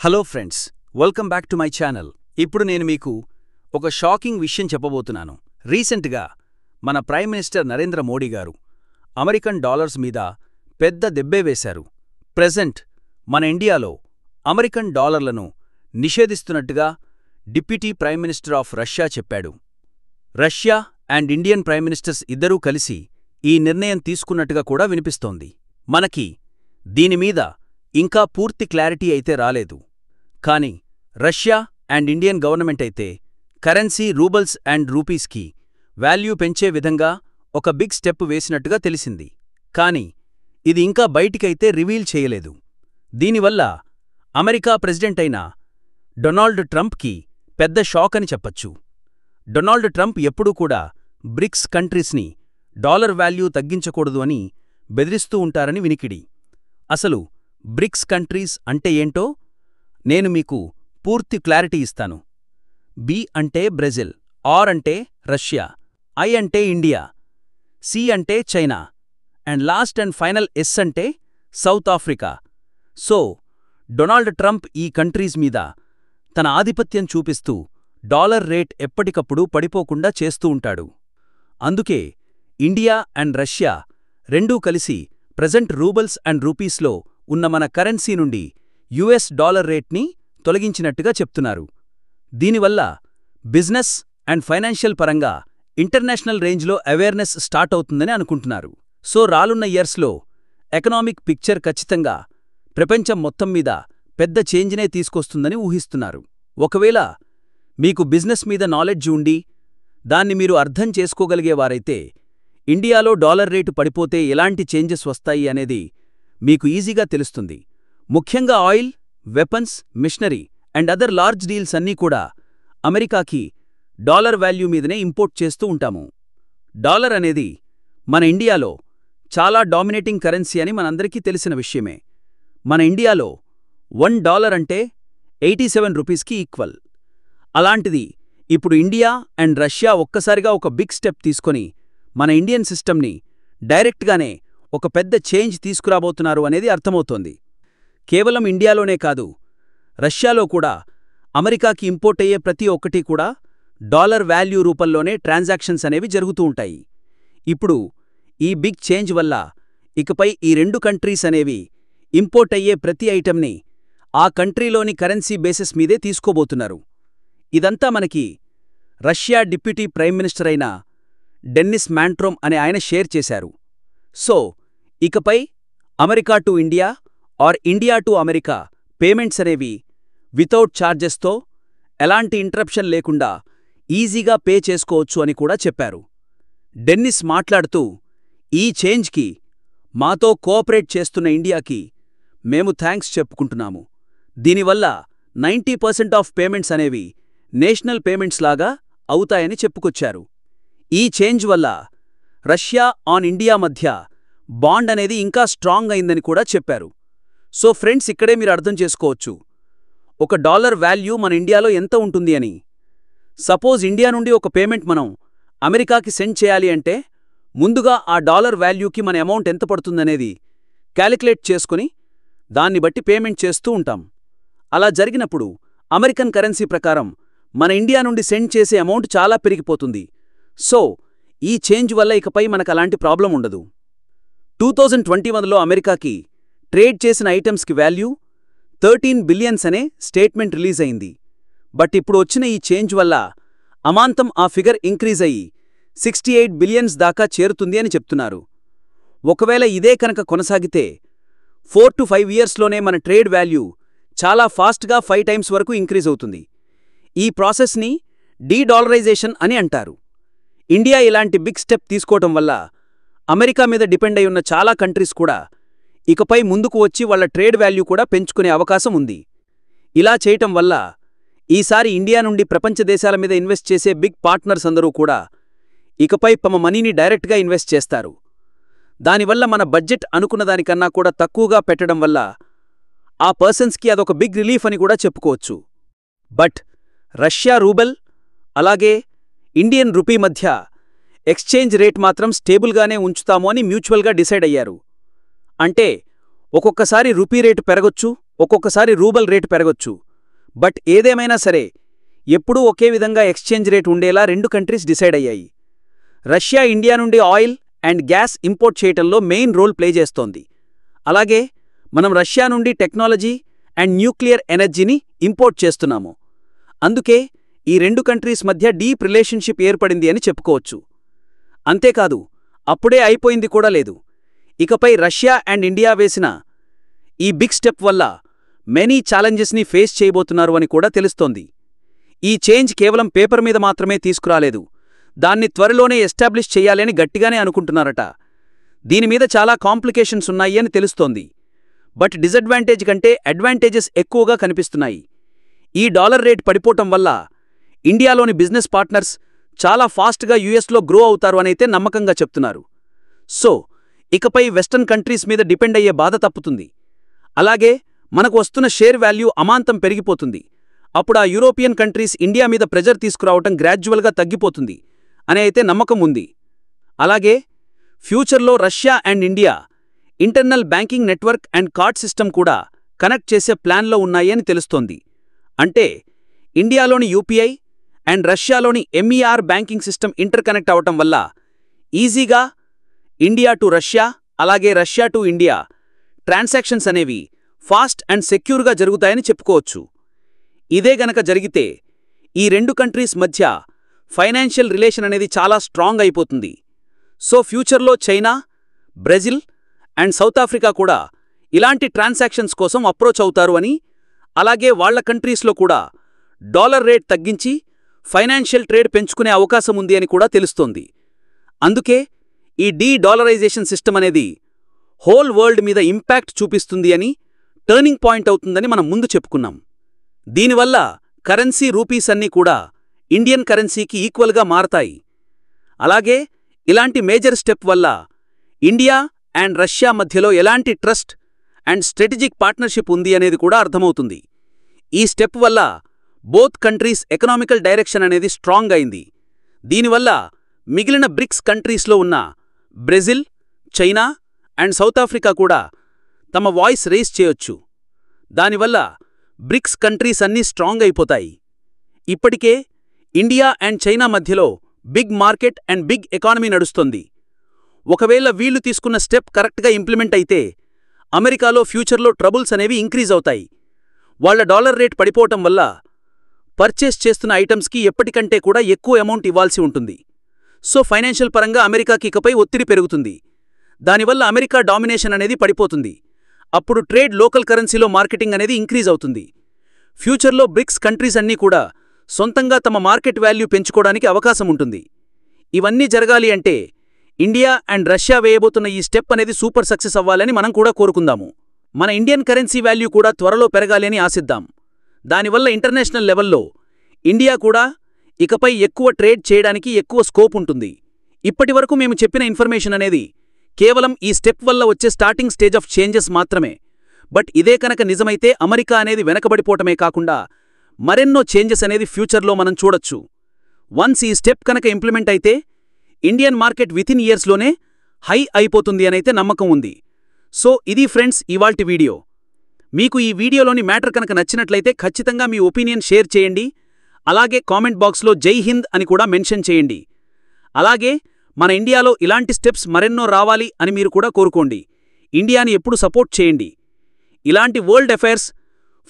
Hello friends, welcome back to my channel. ఇప్పుడు నేను మీకు ఒక షాకింగ్ విషయం చెప్పబోతున్నాను. రీసెంట్గా మన ప్రైమ్ మినిస్టర్ నరేంద్ర మోడీ గారు అమెరికన్ డాలర్స్ మీద పెద్ద దెబ్బే వేశారు. ప్రెజెంట్ మన ఇండియాలో అమెరికన్ డాలర్లను నిషేధిస్తున్నట్టుగా deputy prime minister of Russia చెప్పాడు. Russia and Indian prime ministers ఇద్దరూ కలిసి ఈ నిర్ణయం తీసుకున్నట్టుగా కూడా వినిపిస్తోంది. మనకి దీనిమీద ఇంకా పూర్తి క్లారిటీ అయితే రాలేదు. కానీ రష్యా అండ్ ఇండియన్ గవర్నమెంట్ అయితే కరెన్సీ రూబల్స్ అండ్ రూపీస్కి వాల్యూ పెంచే విధంగా ఒక బిగ్ స్టెప్ వేసినట్టుగా తెలిసింది. కానీ ఇది ఇంకా బయటికైతే రివీల్ చేయలేదు. దీనివల్ల అమెరికా ప్రెసిడెంట్ అయిన డొనాల్డ్ ట్రంప్కి పెద్ద షాక్ అని చెప్పచ్చు. డొనాల్డ్ ట్రంప్ ఎప్పుడూ కూడా బ్రిక్స్ కంట్రీస్ని డాలర్ వాల్యూ తగ్గించకూడదు అని బెదిరిస్తూ ఉంటారని వినికిడి. అసలు బ్రిక్స్ కంట్రీస్ అంటే ఏంటో నేను మీకు పూర్తి క్లారిటీ ఇస్తాను. బి అంటే బ్రెజిల్, ఆర్ అంటే రష్యా, ఐ అంటే ఇండియా, సి అంటే China, and last and final S అంటే South Africa. So Donald Trump ఈ కంట్రీస్ మీద తన ఆధిపత్యం చూపిస్తూ డాలర్ రేట్ ఎప్పటికప్పుడు పడిపోకుండా చేస్తూ ఉంటాడు. అందుకే ఇండియా అండ్ రష్యా రెండూ కలిసి ప్రెజెంట్ రూబల్స్ అండ్ రూపీస్లో ఉన్న మన కరెన్సీ నుండి యుఎస్ డాలర్ రేట్ని తొలగించినట్టుగా చెప్తున్నారు. దీనివల్ల బిజినెస్ అండ్ ఫైనాన్షియల్ పరంగా ఇంటర్నేషనల్ రేంజ్లో అవేర్నెస్ స్టార్ట్ అవుతుందని అనుకుంటున్నారు. సో రానున్న ఇయర్స్లో ఎకనామిక్ పిక్చర్ ఖచ్చితంగా ప్రపంచం మొత్తం మీద పెద్ద చేంజ్నే తీసుకొస్తుందని ఊహిస్తున్నారు. ఒకవేళ మీకు బిజినెస్ మీద నాలెడ్జ్ ఉండి దాన్ని మీరు అర్థం చేసుకోగలిగేవారైతే ఇండియాలో డాలర్ రేటు పడిపోతే ఎలాంటి చేంజెస్ వస్తాయి అనేది మీకు ఈజీగా తెలుస్తుంది. ముఖ్యంగా oil, weapons, machinery and other large deals అన్నీ కూడా అమెరికాకి డాలర్ వాల్యూ మీదనే ఇంపోర్ట్ చేస్తూ ఉంటాము. డాలర్ అనేది మన ఇండియాలో చాలా డామినేటింగ్ కరెన్సీ అని మనందరికీ తెలిసిన విషయమే. మన ఇండియాలో $1 అంటే 87 రూపీస్కి ఈక్వల్. అలాంటిది ఇప్పుడు ఇండియా అండ్ రష్యా ఒక్కసారిగా ఒక బిగ్ స్టెప్ తీసుకొని మన ఇండియన్ సిస్టమ్ని డైరెక్ట్గానే ఒక పెద్ద చేంజ్ తీసుకురాబోతున్నారు అనేది అర్థమవుతోంది. కేవలం ఇండియాలోనే కాదు, రష్యాలో కూడా అమెరికాకి ఇంపోర్ట్ అయ్యే ప్రతి ఒక్కటి కూడా డాలర్ వాల్యూ రూపంలోనే ట్రాన్సాక్షన్స్ అనేవి జరుగుతూ ఉంటాయి. ఇప్పుడు ఈ బిగ్ చేంజ్ వల్ల ఇకపై ఈ రెండు కంట్రీస్ అనేవి ఇంపోర్ట్ అయ్యే ప్రతి ఐటెంని ఆ కంట్రీలోని కరెన్సీ బేసిస్ మీదే తీసుకోబోతున్నారు. ఇదంతా మనకి రష్యా డిప్యూటీ ప్రైమ్ మినిస్టర్ అయిన డెన్నిస్ మాంట్రోమ్ అనే ఆయన షేర్ చేశారు. సో ఇకపై America to India or India to America payments అనేవి వితౌట్ ఛార్జెస్తో ఎలాంటి ఇంటరప్షన్ లేకుండా ఈజీగా పే చేసుకోవచ్చు అని కూడా చెప్పారు. డెన్నిస్ మాట్లాడుతూ, ఈ చేంజ్కి మాతో కోఆపరేట్ చేస్తున్న ఇండియాకి మేము థ్యాంక్స్ చెప్పుకుంటున్నాము. దీనివల్ల 90% ఆఫ్ పేమెంట్స్ అనేవి నేషనల్ పేమెంట్స్ లాగా అవుతాయని చెప్పుకొచ్చారు. ఈ చేంజ్ వల్ల రష్యా ఆన్ ఇండియా మధ్య బాండ్ అనేది ఇంకా స్ట్రాంగ్ అయిందని కూడా చెప్పారు. సో ఫ్రెండ్స్, ఇక్కడే మీరు అర్థం చేసుకోవచ్చు ఒక డాలర్ వాల్యూ మన ఇండియాలో ఎంత ఉంటుంది అని. సపోజ్ ఇండియా నుండి ఒక పేమెంట్ మనం అమెరికాకి సెండ్ చేయాలి అంటే ముందుగా ఆ డాలర్ వాల్యూకి మన అమౌంట్ ఎంత పడుతుందనేది క్యాలిక్యులేట్ చేసుకుని దాన్ని బట్టి పేమెంట్ చేస్తూ ఉంటాం. అలా జరిగినప్పుడు అమెరికన్ కరెన్సీ ప్రకారం మన ఇండియా నుండి సెండ్ చేసే అమౌంట్ చాలా పెరిగిపోతుంది. సో ఈ చేంజ్ వల్ల ఇకపై మనకు అలాంటి ప్రాబ్లం ఉండదు. 2021లో అమెరికాకి ట్రేడ్ చేసిన ఐటమ్స్కి వాల్యూ 13 బిలియన్స్ అనే స్టేట్మెంట్ రిలీజ్ అయింది. బట్ ఇప్పుడు వచ్చిన ఈ చేంజ్ వల్ల అమాంతం ఆ ఫిగర్ ఇంక్రీజ్ అయ్యి 68 బిలియన్స్ దాకా చేరుతుంది అని చెప్తున్నారు. ఒకవేళ ఇదే కనుక కొనసాగితే 4 to 5 ఇయర్స్లోనే మన ట్రేడ్ వాల్యూ చాలా ఫాస్ట్గా 5 టైమ్స్ వరకు ఇంక్రీజ్ అవుతుంది. ఈ ప్రాసెస్ని డీడాలరైజేషన్ అని అంటారు. ఇండియా ఇలాంటి బిగ్ స్టెప్ తీసుకోవటం వల్ల అమెరికా మీద డిపెండ్ అయి ఉన్న చాలా కంట్రీస్ కూడా ఇకపై ముందుకు వచ్చి వాళ్ల ట్రేడ్ వాల్యూ కూడా పెంచుకునే అవకాశం ఉంది. ఇలా చేయటం వల్ల ఈసారి ఇండియా నుండి ప్రపంచ దేశాల మీద ఇన్వెస్ట్ చేసే బిగ్ పార్ట్నర్స్ అందరూ కూడా ఇకపై తమ మనీని డైరెక్ట్గా ఇన్వెస్ట్ చేస్తారు. దానివల్ల మన బడ్జెట్ అనుకున్న దానికన్నా కూడా తక్కువగా పెట్టడం వల్ల ఆ పర్సన్స్కి అదొక బిగ్ రిలీఫ్ అని కూడా చెప్పుకోవచ్చు. బట్ రష్యా రూబెల్ అలాగే ఇండియన్ రూపీ మధ్య ఎక్స్చేంజ్ రేట్ మాత్రం స్టేబుల్గానే ఉంచుతాము అని మ్యూచువల్గా డిసైడ్ అయ్యారు. అంటే ఒక్కొక్కసారి రూపీ రేటు పెరగొచ్చు, ఒక్కొక్కసారి రూబల్ రేటు పెరగొచ్చు. బట్ ఏదేమైనా సరే ఎప్పుడూ ఒకే విధంగా ఎక్స్చేంజ్ రేట్ ఉండేలా రెండు కంట్రీస్ డిసైడ్ అయ్యాయి. రష్యా ఇండియా నుండి ఆయిల్ అండ్ గ్యాస్ ఇంపోర్ట్ చేయటంలో మెయిన్ రోల్ ప్లే చేస్తోంది. అలాగే మనం రష్యా నుండి టెక్నాలజీ అండ్ న్యూక్లియర్ ఎనర్జీని ఇంపోర్ట్ చేస్తున్నాము. అందుకే ఈ రెండు కంట్రీస్ మధ్య డీప్ రిలేషన్షిప్ ఏర్పడింది అని చెప్పుకోవచ్చు. అంతేకాదు, అప్పుడే అయిపోయింది కూడా లేదు. ఇకపై రష్యా అండ్ ఇండియా వేసిన ఈ బిగ్ స్టెప్ వల్ల మెనీ ఛాలెంజెస్ని ఫేస్ చేయబోతున్నారు అని కూడా తెలుస్తోంది. ఈ చేంజ్ కేవలం పేపర్ మీద మాత్రమే తీసుకురాలేదు, దాన్ని త్వరలోనే ఎస్టాబ్లిష్ చెయ్యాలని గట్టిగానే అనుకుంటున్నారట. దీనిమీద చాలా కాంప్లికేషన్స్ ఉన్నాయి అని తెలుస్తోంది. బట్ డిసడ్వాంటేజ్ కంటే అడ్వాంటేజెస్ ఎక్కువగా కనిపిస్తున్నాయి. ఈ డాలర్ రేట్ పడిపోవటం వల్ల ఇండియాలోని బిజినెస్ పార్ట్నర్స్ చాలా ఫాస్ట్గా యుఎస్లో గ్రో అవుతారు అనైతే నమ్మకంగా చెప్తున్నారు. సో ఇకపై వెస్టర్న్ కంట్రీస్ మీద డిపెండ్ అయ్యే బాధ తప్పుతుంది. అలాగే మనకు వస్తున్న షేర్ వాల్యూ అమాంతం పెరిగిపోతుంది. అప్పుడు ఆ యూరోపియన్ కంట్రీస్ ఇండియా మీద ప్రెజర్ తీసుకురావటం గ్రాడ్యువల్గా తగ్గిపోతుంది అని అయితే నమ్మకం ఉంది. అలాగే ఫ్యూచర్లో Russia and India internal banking network and card system కూడా కనెక్ట్ చేసే ప్లాన్లో ఉన్నాయి అని తెలుస్తోంది. అంటే ఇండియాలోని యూపీఐ అండ్ రష్యాలోని MER banking system interconnect అవటం వల్ల ఈజీగా ఇండియా టు రష్యా, అలాగే రష్యా టు ఇండియా ట్రాన్సాక్షన్స్ అనేవి ఫాస్ట్ అండ్ సెక్యూర్గా జరుగుతాయని చెప్పుకోవచ్చు. ఇదే గనక జరిగితే ఈ రెండు కంట్రీస్ మధ్య ఫైనాన్షియల్ రిలేషన్ అనేది చాలా స్ట్రాంగ్ అయిపోతుంది. సో ఫ్యూచర్లో China, Brazil and south Africa కూడా ఇలాంటి ట్రాన్సాక్షన్స్ కోసం అప్రోచ్ అవుతారు అని, అలాగే వాళ్ల కంట్రీస్లో కూడా డాలర్ రేట్ తగ్గించి ఫైనాన్షియల్ ట్రేడ్ పెంచుకునే అవకాశం ఉంది అని కూడా తెలుస్తోంది. అందుకే ఈ డీ-డాలరైజేషన్ సిస్టమ్ అనేది హోల్ వరల్డ్ మీద ఇంపాక్ట్ చూపిస్తుంది అని, టర్నింగ్ పాయింట్ అవుతుందని మనం ముందు చెప్పుకున్నాం. దీనివల్ల కరెన్సీ రూపీస్ అన్నీ కూడా ఇండియన్ కరెన్సీకి ఈక్వల్గా మారతాయి. అలాగే ఇలాంటి మేజర్ స్టెప్ వల్ల ఇండియా అండ్ రష్యా మధ్యలో ఎలాంటి ట్రస్ట్ అండ్ స్ట్రాటజిక్ పార్ట్నర్షిప్ ఉంది అనేది కూడా అర్థమవుతుంది. ఈ స్టెప్ వల్ల బోత్ కంట్రీస్ ఎకనామికల్ డైరెక్షన్ అనేది స్ట్రాంగ్ అయింది. దీనివల్ల మిగిలిన బ్రిక్స్ కంట్రీస్లో ఉన్న Brazil, China and south Africa కూడా తమ వాయిస్ రేస్ చేయొచ్చు. దానివల్ల బ్రిక్స్ కంట్రీస్ అన్నీ స్ట్రాంగ్ అయిపోతాయి. ఇప్పటికే ఇండియా అండ్ చైనా మధ్యలో big market and big economy నడుస్తోంది. ఒకవేళ వీళ్లు తీసుకున్న స్టెప్ కరెక్ట్గా ఇంప్లిమెంట్ అయితే అమెరికాలో ఫ్యూచర్లో ట్రబుల్స్ అనేవి ఇంక్రీజ్ అవుతాయి. వాళ్ల డాలర్ రేట్ పడిపోవటం వల్ల పర్చేస్ చేస్తున్న ఐటమ్స్కి ఎప్పటికంటే కూడా ఎక్కువ అమౌంట్ ఇవ్వాల్సి ఉంటుంది. సో ఫైనాన్షియల్ పరంగా అమెరికాకి ఇకపై ఒత్తిడి పెరుగుతుంది. దానివల్ల అమెరికా డామినేషన్ అనేది పడిపోతుంది. అప్పుడు ట్రేడ్ లోకల్ కరెన్సీలో మార్కెటింగ్ అనేది ఇంక్రీజ్ అవుతుంది. ఫ్యూచర్లో బ్రిక్స్ కంట్రీస్ అన్నీ కూడా సొంతంగా తమ మార్కెట్ వాల్యూ పెంచుకోవడానికి అవకాశం ఉంటుంది. ఇవన్నీ జరగాలి అంటే ఇండియా అండ్ రష్యా వేయబోతున్న ఈ స్టెప్ అనేది సూపర్ సక్సెస్ అవ్వాలని మనం కూడా కోరుకుందాము. మన ఇండియన్ కరెన్సీ వాల్యూ కూడా త్వరలో పెరగాలి అని ఆశిద్దాం. దానివల్ల ఇంటర్నేషనల్ లెవెల్లో ఇండియా కూడా ఇకపై ఎక్కువ ట్రేడ్ చేయడానికి ఎక్కువ స్కోప్ ఉంటుంది. ఇప్పటివరకు మేము చెప్పిన ఇన్ఫర్మేషన్ అనేది కేవలం ఈ స్టెప్ వల్ల వచ్చే స్టార్టింగ్ స్టేజ్ ఆఫ్ చేంజెస్ మాత్రమే. బట్ ఇదే కనుక నిజమైతే అమెరికా అనేది వెనకబడిపోవటమే కాకుండా మరెన్నో చేంజెస్ అనేది ఫ్యూచర్లో మనం చూడొచ్చు. వన్స్ ఈ స్టెప్ కనుక ఇంప్లిమెంట్ అయితే ఇండియన్ మార్కెట్ వితిన్ ఇయర్స్లోనే హై అయిపోతుంది అనైతే నమ్మకం ఉంది. సో ఇది ఫ్రెండ్స్ ఇవాల్టి వీడియో. మీకు ఈ వీడియోలోని మ్యాటర్ కనుక నచ్చినట్లయితే ఖచ్చితంగా మీ ఒపీనియన్ షేర్ చేయండి. అలాగే కామెంట్ బాక్స్లో జై హింద్ అని కూడా మెన్షన్ చేయండి. అలాగే మన ఇండియాలో ఇలాంటి స్టెప్స్ మరెన్నో రావాలి అని మీరు కూడా కోరుకోండి. ఇండియాని ఎప్పుడు సపోర్ట్ చేయండి. ఇలాంటి వరల్డ్ అఫైర్స్,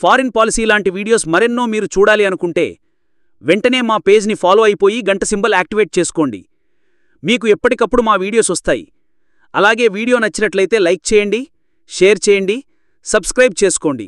ఫారిన్ పాలసీ లాంటి వీడియోస్ మరెన్నో మీరు చూడాలి అనుకుంటే వెంటనే మా పేజ్ని ఫాలో అయిపోయి గంట సింబల్ యాక్టివేట్ చేసుకోండి. మీకు ఎప్పటికప్పుడు మా వీడియోస్ వస్తాయి. అలాగే వీడియో నచ్చినట్లయితే లైక్ చేయండి, షేర్ చేయండి, సబ్స్క్రైబ్ చేసుకోండి.